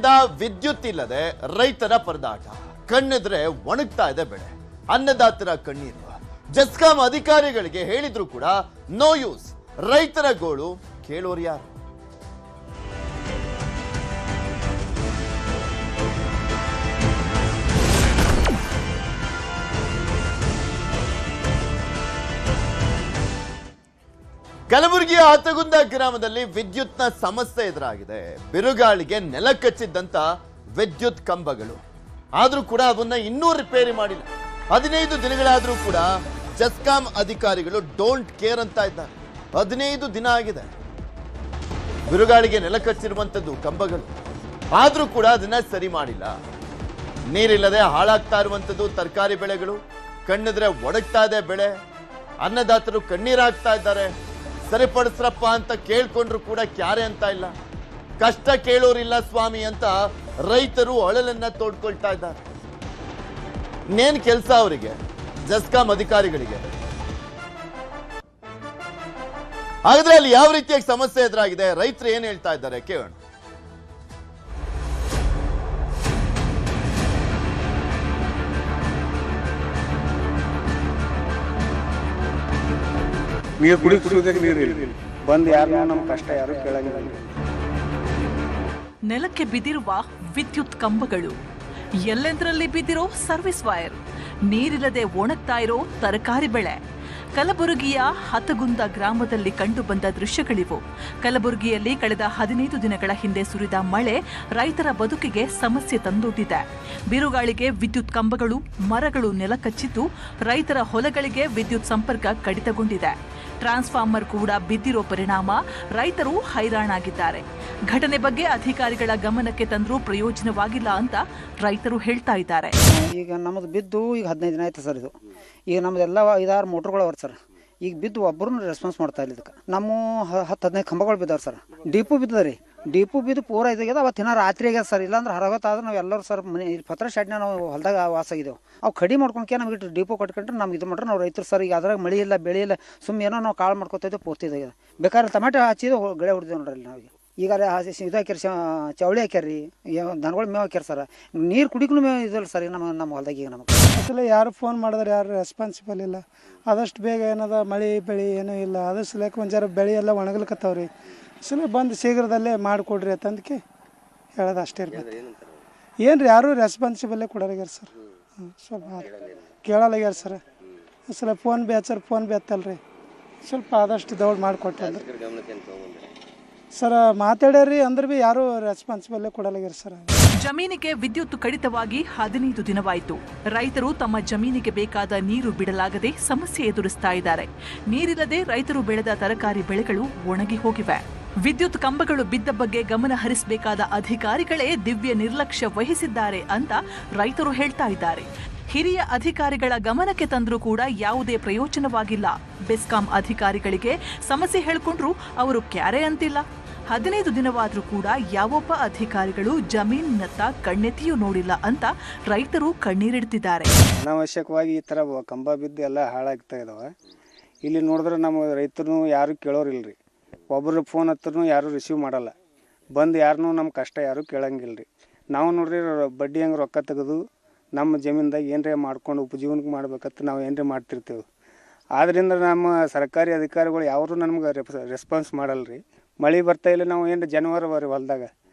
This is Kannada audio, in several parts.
ಬೆಳಗ್ಗೆಯಿಂದ ವಿದ್ಯುತ್ ಇಲ್ಲದೆ ರೈತರ ಪರದಾಟ. ಕಣ್ಣೆದ್ರೆ ಒಣಗ್ತಾ ಇದೆ ಬೆಳೆ. ಅನ್ನದಾತರ ಕಣ್ಣೀರು. ಜೆಸ್ಕಾಂ ಅಧಿಕಾರಿಗಳಿಗೆ ಹೇಳಿದ್ರು ಕೂಡ ನೋ ಯೂಸ್. ರೈತರ ಗೋಳು ಕೇಳೋರು ಯಾರು? ಕಲಬುರಗಿಯ ಆತಗುಂದ ಗ್ರಾಮದಲ್ಲಿ ವಿದ್ಯುತ್ನ ಸಮಸ್ಯೆ ಎದುರಾಗಿದೆ. ಬಿರುಗಾಳಿಗೆ ನೆಲ ಕಚ್ಚಿದ್ದಂತ ವಿದ್ಯುತ್ ಕಂಬಗಳು. ಆದ್ರೂ ಕೂಡ ಅದನ್ನ ಇನ್ನೂ ರಿಪೇರಿ ಮಾಡಿಲ್ಲ. 15 ದಿನಗಳಾದ್ರೂ ಕೂಡ ಜೆಸ್ಕಾಂ ಅಧಿಕಾರಿಗಳು ಡೋಂಟ್ ಕೇರ್ ಅಂತ ಇದ್ದಾರೆ. 15 ದಿನ ಆಗಿದೆ ಬಿರುಗಾಳಿಗೆ ನೆಲ ಕಚ್ಚಿರುವಂತದ್ದು ಕಂಬಗಳು. ಆದ್ರೂ ಕೂಡ ಅದನ್ನ ಸರಿ ಮಾಡಿಲ್ಲ. ನೀರಿಲ್ಲದೆ ಹಾಳಾಗ್ತಾ ಇರುವಂತದ್ದು ತರಕಾರಿ ಬೆಳೆಗಳು. ಕಣ್ಣಿದ್ರೆ ಒಡಗ್ತಾ ಇದೆ ಬೆಳೆ. ಅನ್ನದಾತರು ಕಣ್ಣೀರಾಗ್ತಾ ಇದ್ದಾರೆ. ಸರಿಪಡಿಸ್ರಪ್ಪ ಅಂತ ಕೇಳ್ಕೊಂಡ್ರು ಕೂಡ ಕ್ಯಾರೆ ಅಂತ ಇಲ್ಲ. ಕಷ್ಟ ಕೇಳೋರಿಲ್ಲ ಸ್ವಾಮಿ ಅಂತ ರೈತರು ಅಳಲನ್ನ ತೋಡ್ಕೊಳ್ತಾ ಇದ್ದಾರೆ. ಇನ್ನೇನ್ ಕೆಲಸ ಅವರಿಗೆ, ಜೆಸ್ಕಾಂ ಅಧಿಕಾರಿಗಳಿಗೆ? ಹಾಗಾದ್ರೆ ಅಲ್ಲಿ ಯಾವ ರೀತಿಯಾಗಿ ಸಮಸ್ಯೆ ಎದುರಾಗಿದೆ, ರೈತರು ಏನ್ ಹೇಳ್ತಾ ಇದ್ದಾರೆ ಕೇಳೋಣ. ನೀರು ಕುಡಿಯೋದಕ್ಕೆ ನೀರಿಲ್ಲ. ಬಂದು ಯಾರು ನಮ್ಮ ಕಷ್ಟ ಯಾರು ಕೇಳಂಗಿಲ್ಲ. ನೆಲಕ್ಕೆ ಬಿದ್ದಿರುವ ವಿದ್ಯುತ್ ಕಂಬಗಳು, ಎಲ್ಲೆಂದರಲ್ಲಿ ಬಿದ್ದಿರೋ ಸರ್ವಿಸ್ ವೈರ್, ನೀರಿಲ್ಲದೆ ಒಣಗ್ತಾ ಇರೋ ತರಕಾರಿ ಬೆಳೆ. ಕಲಬುರಗಿಯ ಹತಗುಂದ ಗ್ರಾಮದಲ್ಲಿ ಕಂಡುಬಂದ ದೃಶ್ಯಗಳಿವು. ಕಲಬುರಗಿಯಲ್ಲಿ ಕಳೆದ 15 ದಿನಗಳ ಹಿಂದೆ ಸುರಿದ ಮಳೆ ರೈತರ ಬದುಕಿಗೆ ಸಮಸ್ಯೆ ತಂದೊಡ್ಡಿದೆ. ಬಿರುಗಾಳಿಗೆ ವಿದ್ಯುತ್ ಕಂಬಗಳು, ಮರಗಳು ನೆಲಕಚ್ಚಿದ್ದು ರೈತರ ಹೊಲಗಳಿಗೆ ವಿದ್ಯುತ್ ಸಂಪರ್ಕ ಕಡಿತಗೊಂಡಿದೆ. ಟ್ರಾನ್ಸ್ಫಾರ್ಮರ್ ಕೂಡ ಬಿದ್ದಿರೋ ಪರಿಣಾಮ ರೈತರು ಹೈರಾಣಾಗಿದ್ದಾರೆ. ಘಟನೆ ಬಗ್ಗೆ ಅಧಿಕಾರಿಗಳ ಗಮನಕ್ಕೆ ತಂದರೂ ಪ್ರಯೋಜನವಾಗಿಲ್ಲ ಅಂತ ರೈತರು ಹೇಳ್ತಾ ಇದ್ದಾರೆ. ಈಗ ನಮ್ಮದು ಬಿದ್ದು ಈಗ 15 ದಿನ ಆಯ್ತು ಸರ್. ಇದು ಈಗ ನಮ್ಮದೆಲ್ಲ 5-6 ಮೋಟ್ರ್ಗಳು ಅವ್ರು ಸರ್. ಈಗ ಬಿದ್ದು ಒಬ್ಬರು ರೆಸ್ಪಾನ್ಸ್ ಮಾಡ್ತಾ ಇಲ್ಲ ಇದಕ್ಕೆ. ನಮ್ಮ 10-15 ಕಂಬಗಳು ಬಿದ್ದಾವೆ ಸರ್. ಡಿಪು ಬಿದ್ದದ್ರಿ. ಡಿಪು ಬಿದ್ದು ಪೂರ ಇದಾಗ್ಯದ. ಅವತ್ತಿನ ರಾತ್ರಿ ಆಗ್ಯದ ಸರ್. ಇಲ್ಲಾಂದ್ರೆ ಹೊರಗೊತ್ತಾದ್ರೆ ನಾವು ಎಲ್ಲರೂ ಸರ್ ಮನೆ ಪತ್ರ ಶಾಟ್ನ ನಾವು ಹೊಲದಾಗ ವಾಸ ಆಗಿದ್ದೆವು. ಅವು ಕಡಿ ಮಾಡ್ಕೊಂಡ್ಕೆ ನಮ್ಗೆ ಡಿಪು ಕಟ್ಕೊಂಡ್ರೆ ನಮ್ಗೆ ಇದು ಮಾಡ್ರೆ ನಾವು ರೈತರು ಸರ್. ಈಗ ಅದ್ರಾಗ ಮಳೆ ಇಲ್ಲ, ಬೆಳೆ ಇಲ್ಲ, ಸುಮ್ಮನೆ ಏನೋ ನಾವು ಕಾಳು ಮಾಡ್ಕೊತಾ ಇದ್ದೇವೆ. ಪೂರ್ತಿ ಇದಾಗ್ಯದ. ಬೇಕಾದ್ರೆ ಟಮಾಟೆ ಹಚ್ಚಿದ್ದು ಗಳೆ ಹೊಡೆದೇವೆ ನೋಡ್ರಿ ನಾವೀಗ. ಈಗ ಇದು ಹಾಕ್ಯಾರ, ಚವಳಿ ಹಾಕ್ಯಾರ್ರಿ, ದನಗಳು ಮೇವು ಹಾಕ್ಯಾರ ಸರ್. ನೀರು ಕುಡಿಗೂ ಮೇವು ಇದಲ್ಲ ಸರ್ ನಮ್ಮ ಹೊಲದಾಗ. ಈಗ ನಮಗೆ ಅಸಲ ಯಾರು ಫೋನ್ ಮಾಡಿದ್ರೆ ಯಾರು ರೆಸ್ಪಾನ್ಸಿಬಲ್ ಇಲ್ಲ. ಆದಷ್ಟು ಬೇಗ ಏನದ ಮಳೆ ಬೆಳೆ ಏನೂ ಇಲ್ಲ. ಅದಷ್ಟು ಲೆಕ್ಕ ಒಂದು ಜರ ಬೆಳೆ ಎಲ್ಲ ಒಣಗಲ್ಕತ್ತಾವ್ರಿ. ಅಸಲ ಬಂದು ಶೀಘ್ರದಲ್ಲೇ ಮಾಡಿಕೊಡ್ರಿ ಅಂತಂದಕ್ಕೆ ಹೇಳೋದು ಅಷ್ಟೇ ಇರ್ಬೇಕು. ಏನು ರೀ ಯಾರು ರೆಸ್ಪಾನ್ಸಿಬಲ್ಲೇ ಕೊಡೋರ್ಯಾರ ಸರ್. ಸ್ವಲ್ಪ ಕೇಳಲ್ಲಾಗ್ಯಾರ ಸರ್. ಅಸಲ ಫೋನ್ ಹಚ್ಚಾರ, ಫೋನ್ ಎತ್ತಲ್ರಿ. ಸ್ವಲ್ಪ ಆದಷ್ಟು ದೌಡ್ ಮಾಡಿಕೊಟ್ಟೆ ಸರ್. ಮಾತಾಡ್ಯಾರಿ ಅಂದ್ರೆ ಭೀ ಯಾರು ರೆಸ್ಪಾನ್ಸಿಬಲ್ಲೇ ಕೊಡಲಾಗ್ಯಾರ ಸರ್. ಜಮೀನಿಗೆ ವಿದ್ಯುತ್ ಕಡಿತವಾಗಿ 15 ದಿನವಾಯಿತು. ರೈತರು ತಮ್ಮ ಜಮೀನಿಗೆ ಬೇಕಾದ ನೀರು ಬಿಡಲಾಗದೆ ಸಮಸ್ಯೆ ಎದುರಿಸ್ತಾ ಇದ್ದಾರೆ. ನೀರಿಲ್ಲದೆ ರೈತರು ಬೆಳೆದ ತರಕಾರಿ ಬೆಳೆಗಳು ಒಣಗಿ ಹೋಗಿವೆ. ವಿದ್ಯುತ್ ಕಂಬಗಳು ಬಿದ್ದ ಬಗ್ಗೆ ಗಮನ ಹರಿಸಬೇಕಾದ ಅಧಿಕಾರಿಗಳೇ ದಿವ್ಯ ನಿರ್ಲಕ್ಷ್ಯ ವಹಿಸಿದ್ದಾರೆ ಅಂತ ರೈತರು ಹೇಳ್ತಾ ಇದ್ದಾರೆ. ಹಿರಿಯ ಅಧಿಕಾರಿಗಳ ಗಮನಕ್ಕೆ ತಂದರೂ ಕೂಡ ಯಾವುದೇ ಪ್ರಯೋಜನವಾಗಿಲ್ಲ. ಬೆಸ್ಕಾಂ ಅಧಿಕಾರಿಗಳಿಗೆ ಸಮಸ್ಯೆ ಹೇಳ್ಕೊಂಡ್ರು ಅವರು ಕ್ಯಾರೆ ಅಂತಿಲ್ಲ. 15 ದಿನವಾದ್ರೂ ಕೂಡ ಯಾವೊಬ್ಬ ಅಧಿಕಾರಿಗಳು ಜಮೀನಿನತ್ತ ಕಣ್ಣೆತ್ತಿಯೂ ನೋಡಿಲ್ಲ ಅಂತ ರೈತರು ಕಣ್ಣೀರಿಡ್ತಿದ್ದಾರೆ. ಅನಾವಶ್ಯಕವಾಗಿ ಈ ಥರ ಕಂಬ ಬಿದ್ದು ಎಲ್ಲ ಹಾಳಾಗ್ತಾ ಇದಾವೆ. ಇಲ್ಲಿ ನೋಡಿದ್ರೆ ನಮ್ಮ ರೈತರು ಯಾರು ಕೇಳೋರಿಲ್ರಿ. ಒಬ್ಬರು ಫೋನ್ ಹತ್ರನೂ ಯಾರು ರಿಸೀವ್ ಮಾಡಲ್ಲ. ಬಂದು ಯಾರನ್ನೂ ನಮ್ಮ ಕಷ್ಟ ಯಾರು ಕೇಳಂಗಿಲ್ಲ ರೀ. ನಾವು ನೋಡ್ರಿ ಬಡ್ಡಿ ಹಂಗೆ ರೊಕ್ಕ ತೆಗೆದು ನಮ್ಮ ಜಮೀನ್ದಾಗ ಏನರೇ ಮಾಡ್ಕೊಂಡು ಉಪಜೀವನಕ್ಕೆ ಮಾಡ್ಬೇಕಂತ ನಾವು ಏನರೇ ಮಾಡ್ತಿರ್ತೇವೆ. ಆದ್ದರಿಂದ ನಮ್ಮ ಸರ್ಕಾರಿ ಅಧಿಕಾರಿಗಳು ಯಾರು ನಮ್ಗೆ ರೆಸ್ಪಾನ್ಸ್ ಮಾಡಲ್ಲ ರೀ. ಮಳೆ ಬರ್ತಾ ಇಲ್ಲ, ನಾವು ಏನು ಜಾನುವಾರು ಬರೀ ಹೊಲದಾಗ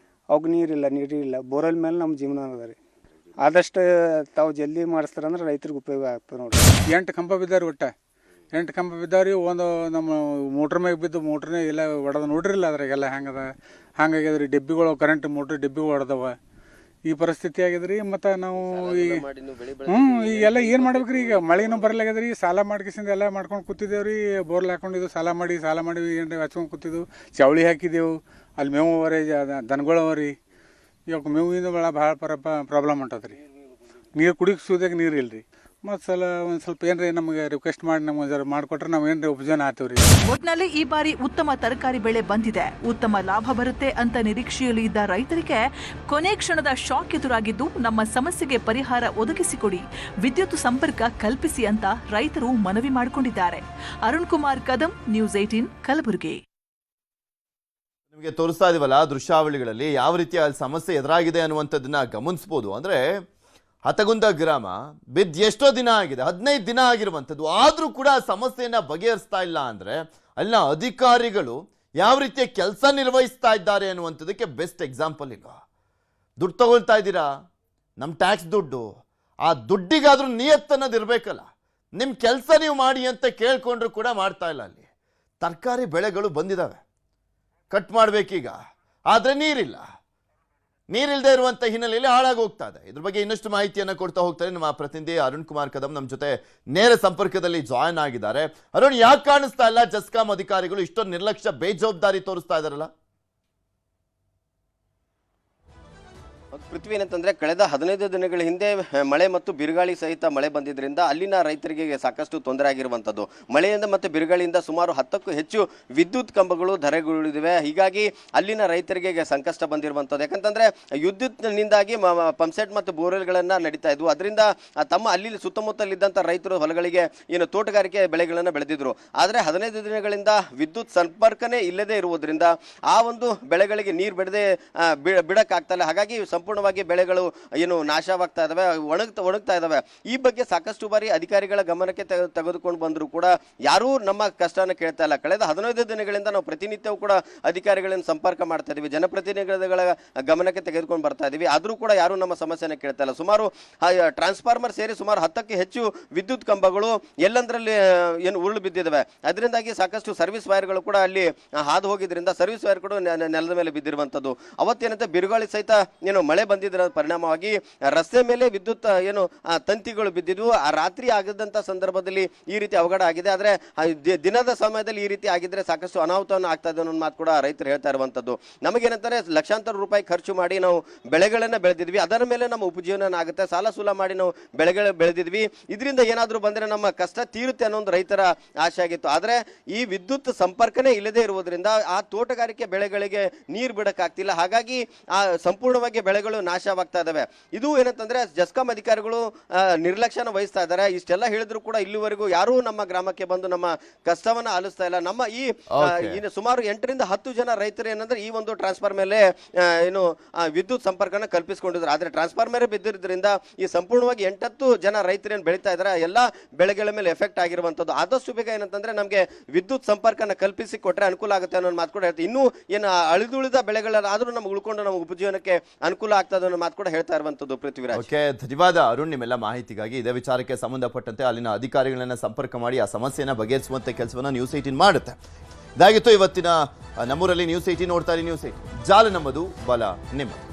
ಅವ್ಗೆ ನೀರಿಲ್ಲ. ಬೋರ್ವೆಲ್ ಮೇಲೆ ನಮ್ಮ ಜೀವನ ಅದ ರೀ. ಆದಷ್ಟು ತಾವು ಜಲ್ದಿ ಮಾಡಿಸ್ತಾರಂದ್ರೆ ರೈತರಿಗೆ ಉಪಯೋಗ ಆಗ್ತದೆ ನೋಡಿರಿ. 8 ಕಂಬ ಬಿದ್ದಾವ್ರಿ. ಒಟ್ಟು 8 ಕಂಬ ಬಿದ್ದಾವ್ರಿ. ಒಂದು ನಮ್ಮ ಮೋಟ್ರ್ ಮ್ಯಾಗ ಬಿದ್ದು ಮೋಟ್ರನೇ ಎಲ್ಲ ಹೊಡೆದ ನೋಡ್ರಿಲ್ಲ. ಅದ್ರಾಗೆಲ್ಲ ಹಂಗಾಗ್ಯದ್ರಿ. ಡೆಬ್ಬಿಗಳು, ಕರೆಂಟ್ ಮೋಟ್ರ್ ಡೆಬ್ಬಿಗಳು ಹೊಡೆದವ. ಈ ಪರಿಸ್ಥಿತಿ ಆಗಿದ್ರಿ. ಮತ್ತು ನಾವು ಈಗೆಲ್ಲ ಏನು ಮಾಡ್ಬೇಕ್ರಿ? ಈಗ ಮಳೆನೂ ಬರಲಾಗ್ಯದ್ರಿ. ಸಾಲ ಮಾಡ್ಕಿಸಿಂದ ಎಲ್ಲ ಮಾಡ್ಕೊಂಡು ಕೂತಿದ್ದೇವ್ರಿ. ಬೋರ್ಲ್ ಹಾಕೊಂಡಿದ್ದು ಸಾಲ ಮಾಡಿ ಏನು ಹಚ್ಕೊಂಡು ಕೂತಿದ್ದೆವು. ಚವಳಿ ಹಾಕಿದ್ದೆವು. ಅಲ್ಲಿ ಮೇವು ಅವರಿ, ದನಗಳವರಿ. ಇವಾಗ ಮೇವಿಂದ ಭಾಳ ಪ್ರಾಬ್ಲಮ್ ಹೊಂಟದ್ರಿ. ನೀರು ಕುಡಿಸೋದಕ್ಕೆ ನೀರು ಇಲ್ರಿ. ಮತ್ತು ಒಂದು ಸ್ವಲ್ಪ ಏನ್ರಿ ನಮಗೆ ರಿಕ್ವೆಸ್ಟ್ ಮಾಡಿ ನಮಗೆ ಮಾಡಿಕೊಟ್ರೆ ನಾವು ಏನ್ರಿ ಉಪಜನ ಆಗ್ತೀವ್ರಿ. ಒಟ್ನಲ್ಲಿ ಈ ಬಾರಿ ಉತ್ತಮ ತರಕಾರಿ ಬೆಳೆ ಬಂದಿದೆ. ಉತ್ತಮ ಲಾಭ ಬರುತ್ತೆ ಅಂತ ನಿರೀಕ್ಷೆಯಲ್ಲಿ ಇದ್ದ ರೈತರಿಗೆ ಕೊನೆ ಕ್ಷಣದ ಶಾಕ್ ಎದುರಾಗಿದ್ದು, ನಮ್ಮ ಸಮಸ್ಯೆಗೆ ಪರಿಹಾರ ಒದಗಿಸಿಕೊಡಿ, ವಿದ್ಯುತ್ ಸಂಪರ್ಕ ಕಲ್ಪಿಸಿ ಅಂತ ರೈತರು ಮನವಿ ಮಾಡಿಕೊಂಡಿದ್ದಾರೆ. ಅರುಣ್ ಕುಮಾರ್ ಕದಂ, ನ್ಯೂಸ್ 18 ಕಲಬುರಗಿ. ನಿಮಗೆ ತೋರಿಸ್ತಾ ಇದೀವಲ್ಲ ದೃಶ್ಯಾವಳಿಗಳಲ್ಲಿ ಯಾವ ರೀತಿಯ ಅಲ್ಲಿ ಸಮಸ್ಯೆ ಎದುರಾಗಿದೆ ಅನ್ನುವಂಥದ್ದನ್ನ ಗಮನಿಸ್ಬೋದು. ಅಂದರೆ ಹತಗುಂದ ಗ್ರಾಮ ಬಿದ್ದು ಎಷ್ಟೋ ದಿನ ಆಗಿದೆ, 15 ದಿನ ಆಗಿರುವಂಥದ್ದು, ಆದರೂ ಕೂಡ ಆ ಸಮಸ್ಯೆಯನ್ನು ಬಗೆಹರಿಸ್ತಾ ಇಲ್ಲ ಅಂದರೆ ಅಲ್ಲಿನ ಅಧಿಕಾರಿಗಳು ಯಾವ ರೀತಿಯ ಕೆಲಸ ನಿರ್ವಹಿಸ್ತಾ ಇದ್ದಾರೆ ಅನ್ನುವಂಥದ್ದಕ್ಕೆ ಬೆಸ್ಟ್ ಎಕ್ಸಾಂಪಲ್ ಈಗ. ದುಡ್ಡು ತಗೊಳ್ತಾ ಇದ್ದೀರಾ, ನಮ್ಮ ಟ್ಯಾಕ್ಸ್ ದುಡ್ಡು, ಆ ದುಡ್ಡಿಗಾದ್ರೂ ನಿಯತ್ತನ್ನೋದು ಇರಬೇಕಲ್ಲ. ನಿಮ್ಮ ಕೆಲಸ ನೀವು ಮಾಡಿ ಅಂತ ಕೇಳ್ಕೊಂಡ್ರು ಕೂಡ ಮಾಡ್ತಾ ಇಲ್ಲ. ಅಲ್ಲಿ ತರಕಾರಿ ಬೆಳೆಗಳು ಬಂದಿದ್ದಾವೆ, ಕಟ್ ಮಾಡಬೇಕೀಗ, ಆದರೆ ನೀರಿಲ್ಲದೆ ಇರುವಂಥ ಹಿನ್ನೆಲೆಯಲ್ಲಿ ಹಾಳಾಗಿ ಹೋಗ್ತಾ ಇದೆ. ಇದ್ರ ಬಗ್ಗೆ ಇನ್ನಷ್ಟು ಮಾಹಿತಿಯನ್ನು ಕೊಡ್ತಾ ಹೋಗ್ತಾರೆ ನಮ್ಮ ಪ್ರತಿನಿಧಿ ಅರುಣ್ ಕುಮಾರ್ ಕದಂ ನಮ್ಮ ಜೊತೆ ನೇರ ಸಂಪರ್ಕದಲ್ಲಿ ಜಾಯ್ನ್ ಆಗಿದ್ದಾರೆ. ಅರುಣ್, ಯಾಕೆ ಕಾಣಿಸ್ತಾ ಇಲ್ಲ ಜಸ್ಕಾಂ ಅಧಿಕಾರಿಗಳು ಇಷ್ಟೊಂದು ನಿರ್ಲಕ್ಷ್ಯ ಬೇಜವಾಬ್ದಾರಿ ತೋರಿಸ್ತಾ ಇದಾರಲ್ಲ? ಪೃಥ್ವಿ ಏನಂತಂದ್ರೆ ಕಳೆದ 15 ದಿನಗಳ ಹಿಂದೆ ಮಳೆ ಮತ್ತು ಬಿರುಗಾಳಿ ಸಹಿತ ಮಳೆ ಬಂದಿದ್ದರಿಂದ ಅಲ್ಲಿನ ರೈತರಿಗೆ ಸಾಕಷ್ಟು ತೊಂದರೆ ಆಗಿರುವಂಥದ್ದು. ಮಳೆಯಿಂದ ಮತ್ತು ಬಿರುಗಾಳಿಯಿಂದ ಸುಮಾರು 10ಕ್ಕೂ ಹೆಚ್ಚು ವಿದ್ಯುತ್ ಕಂಬಗಳು ಧರೆಗುರುಳಿವೆ. ಹೀಗಾಗಿ ಅಲ್ಲಿನ ರೈತರಿಗೆ ಸಂಕಷ್ಟ ಬಂದಿರುವಂಥದ್ದು. ಯಾಕಂತಂದ್ರೆ ವಿದ್ಯುತ್ನಿಂದಾಗಿ ಪಂಪ್ಸೆಟ್ ಮತ್ತು ಬೋರ್ವೆಲ್ಗಳನ್ನ ನಡೀತಾ ಇದ್ವು. ಅದರಿಂದ ತಮ್ಮ ಅಲ್ಲಿ ಸುತ್ತಮುತ್ತಲಿದ್ದಂಥ ರೈತರು ಹೊಲಗಳಿಗೆ ಏನು ತೋಟಗಾರಿಕೆ ಬೆಳೆಗಳನ್ನು ಬೆಳೆದಿದ್ರು. ಆದರೆ 15 ದಿನಗಳಿಂದ ವಿದ್ಯುತ್ ಸಂಪರ್ಕನೇ ಇಲ್ಲದೆ ಇರುವುದರಿಂದ ಆ ಒಂದು ಬೆಳೆಗಳಿಗೆ ನೀರು ಬಿಡದೆ ಬಿಡಕ್ಕಾಗ್ತಲ್ಲ. ಹಾಗಾಗಿ ಸಂಪೂರ್ಣವಾಗಿ ಬೆಳೆಗಳು ಏನು ನಾಶವಾಗ್ತಾ ಇದಾವೆ, ಒಣಗ್ತಾ ಇದಾವೆ. ಈ ಬಗ್ಗೆ ಸಾಕಷ್ಟು ಬಾರಿ ಅಧಿಕಾರಿಗಳ ಗಮನಕ್ಕೆ ತೆಗೆದುಕೊಂಡು ಬಂದರೂ ಕೂಡ ಯಾರೂ ನಮ್ಮ ಕಷ್ಟನ ಕೇಳ್ತಾ ಇಲ್ಲ. ಕಳೆದ 15 ದಿನಗಳಿಂದ ನಾವು ಪ್ರತಿನಿತ್ಯವೂ ಕೂಡ ಅಧಿಕಾರಿಗಳನ್ನು ಸಂಪರ್ಕ ಮಾಡ್ತಾ ಇದೀವಿ, ಜನಪ್ರತಿನಿಧಿಗಳ ಗಮನಕ್ಕೆ ತೆಗೆದುಕೊಂಡು ಬರ್ತಾ ಇದೀವಿ. ಆದರೂ ಕೂಡ ಯಾರೂ ನಮ್ಮ ಸಮಸ್ಯೆನ ಕೇಳ್ತಾ ಇಲ್ಲ. ಸುಮಾರು ಟ್ರಾನ್ಸ್ಫಾರ್ಮರ್ ಸೇರಿ ಸುಮಾರು 10ಕ್ಕೆ ಹೆಚ್ಚು ವಿದ್ಯುತ್ ಕಂಬಗಳು ಎಲ್ಲಂದ್ರಲ್ಲಿ ಏನು ಉರುಳು ಬಿದ್ದಿದ್ದಾವೆ. ಅದರಿಂದಾಗಿ ಸಾಕಷ್ಟು ಸರ್ವಿಸ್ ವೈರ್ಗಳು ಕೂಡ ಅಲ್ಲಿ ಹಾದು ಹೋಗಿದ್ರಿಂದ ಸರ್ವಿಸ್ ವೈರ್ ಕೂಡ ನೆಲದ ಮೇಲೆ ಬಿದ್ದಿರುವಂಥದ್ದು. ಅವತ್ತೇನಂತೆ ಬಿರುಗಾಳಿ ಸಹಿತ ಏನು ಮಳೆ ಬಂದಿದ್ದರ ಪರಿಣಾಮವಾಗಿ ರಸ್ತೆ ಮೇಲೆ ವಿದ್ಯುತ್ ಏನು ತಂತಿಗಳು ಬಿದ್ದಿದ್ವು. ಆ ರಾತ್ರಿ ಆಗದಂತ ಸಂದರ್ಭದಲ್ಲಿ ಈ ರೀತಿ ಅವಘಡ ಆಗಿದೆ. ಆದರೆ ದಿನದ ಸಮಯದಲ್ಲಿ ಈ ರೀತಿ ಆಗಿದ್ರೆ ಸಾಕಷ್ಟು ಅನಾಹುತವನ್ನು ಆಗ್ತಾ ಇದೆ ಅನ್ನೋ ಮಾತು ಕೂಡ ರೈತರು ಹೇಳ್ತಾ ಇರುವಂತದ್ದು. ನಮಗೇನಂತಾರೆ ಲಕ್ಷಾಂತರ ರೂಪಾಯಿ ಖರ್ಚು ಮಾಡಿ ನಾವು ಬೆಳೆಗಳನ್ನ ಬೆಳೆದಿದ್ವಿ, ಅದರ ಮೇಲೆ ನಮ್ಮ ಉಪಜೀವನ ಆಗುತ್ತೆ. ಸಾಲ ಸೂಲ ಮಾಡಿ ನಾವು ಬೆಳೆಗಳು ಬೆಳೆದಿದ್ವಿ, ಇದರಿಂದ ಏನಾದರೂ ಬಂದ್ರೆ ನಮ್ಮ ಕಷ್ಟ ತೀರುತ್ತೆ ಅನ್ನೋ ಒಂದು ರೈತರ ಆಶೆ ಆಗಿತ್ತು. ಆದರೆ ಈ ವಿದ್ಯುತ್ ಸಂಪರ್ಕನೇ ಇಲ್ಲದೆ ಇರುವುದರಿಂದ ಆ ತೋಟಗಾರಿಕೆ ಬೆಳೆಗಳಿಗೆ ನೀರು ಬಿಡಕ್ಕಾಗ್ತಿಲ್ಲ. ಹಾಗಾಗಿ ಆ ಸಂಪೂರ್ಣವಾಗಿ ಬೆಳೆಗಳು ನಾಶವಾಗ್ತಾ ಇದಾವೆ. ಇದು ಏನಂತಂದ್ರೆ ಜಸ್ಕಾಂ ಅಧಿಕಾರಿಗಳು ನಿರ್ಲಕ್ಷ್ಯನ ವಹಿಸ್ತಾ ಇದ್ದಾರೆ. ಇಷ್ಟೆಲ್ಲ ಹೇಳಿದ್ರು ಕೂಡ ಇಲ್ಲಿವರೆಗೂ ಯಾರೂ ನಮ್ಮ ಗ್ರಾಮಕ್ಕೆ ಬಂದು ನಮ್ಮ ಕಷ್ಟವನ್ನ ಆಲಿಸ್ತಾ ಇಲ್ಲ. ನಮ್ಮ ಈ ಸುಮಾರು 8 ರಿಂದ 10 ಜನ ರೈತರು ಏನಂದ್ರೆ ಈ ಒಂದು ಟ್ರಾನ್ಸ್ಫಾರ್ಮರ್ ಮೇಲೆ ಏನು ವಿದ್ಯುತ್ ಸಂಪರ್ಕನ ಕಲ್ಪಿಸಿಕೊಂಡಿದ್ರು. ಆದ್ರೆ ಟ್ರಾನ್ಸ್ಫಾರ್ಮರ್ ಬಿದ್ದಿರೋದ್ರಿಂದ ಈ ಸಂಪೂರ್ಣವಾಗಿ 8-10 ಜನ ರೈತರೇನು ಬೆಳೀತಾ ಇದ್ದಾರೆ ಎಲ್ಲಾ ಬೆಳೆಗಳ ಮೇಲೆ ಎಫೆಕ್ಟ್ ಆಗಿರುವಂತದ್ದು. ಆದಷ್ಟು ಬೇಗ ಏನಂತಂದ್ರೆ ನಮಗೆ ವಿದ್ಯುತ್ ಸಂಪರ್ಕನ ಕಲ್ಪಿಸಿ ಕೊಟ್ರೆ ಅನುಕೂಲ ಆಗುತ್ತೆ ಅನ್ನೋ ಮಾತು ಕೂಡ ಹೇಳ್ತೀವಿ. ಇನ್ನೂ ಏನು ಅಳಿದುಳಿದ ಬೆಳೆಗಳಾದ್ರೂ ನಮ್ಗೆ ಉಳ್ಕೊಂಡು ನಮ್ಮ ಉಪಜೀವನಕ್ಕೆ ಅನುಕೂಲ ಆಗ್ತದೆ ಅನ್ನೋ ಮಾತು ಕೂಡ ಹೇಳ್ತಾ ಇರುವಂತದ್ದು. ಪೃಥ್ವಿರಾಜ್, ಓಕೆ, ಧನ್ಯವಾದ ಅರುಣ್ ನಿಮ್ಮೆಲ್ಲ ಮಾಹಿತಿಗಾಗಿ. ಇದೇ ವಿಚಾರಕ್ಕೆ ಸಂಬಂಧಪಟ್ಟಂತೆ ಅಲ್ಲಿನ ಅಧಿಕಾರಿಗಳನ್ನ ಸಂಪರ್ಕ ಮಾಡಿ ಆ ಸಮಸ್ಯೆಯನ್ನು ಬಗೆಹರಿಸುವಂತೆ ಕೆಲಸವನ್ನ ನ್ಯೂಸ್ 18 ಮಾಡುತ್ತೆ. ಇದಾಗಿತ್ತು ಇವತ್ತಿನ ನಮ್ಮೂರಲ್ಲಿ ನ್ಯೂಸ್ 18. ನೋಡ್ತಾ ಇರಿ ನ್ಯೂಸ್ 18, ಜಾಲ ನಮ್ಮದು, ಬಲ ನಿಮ್ಮದು.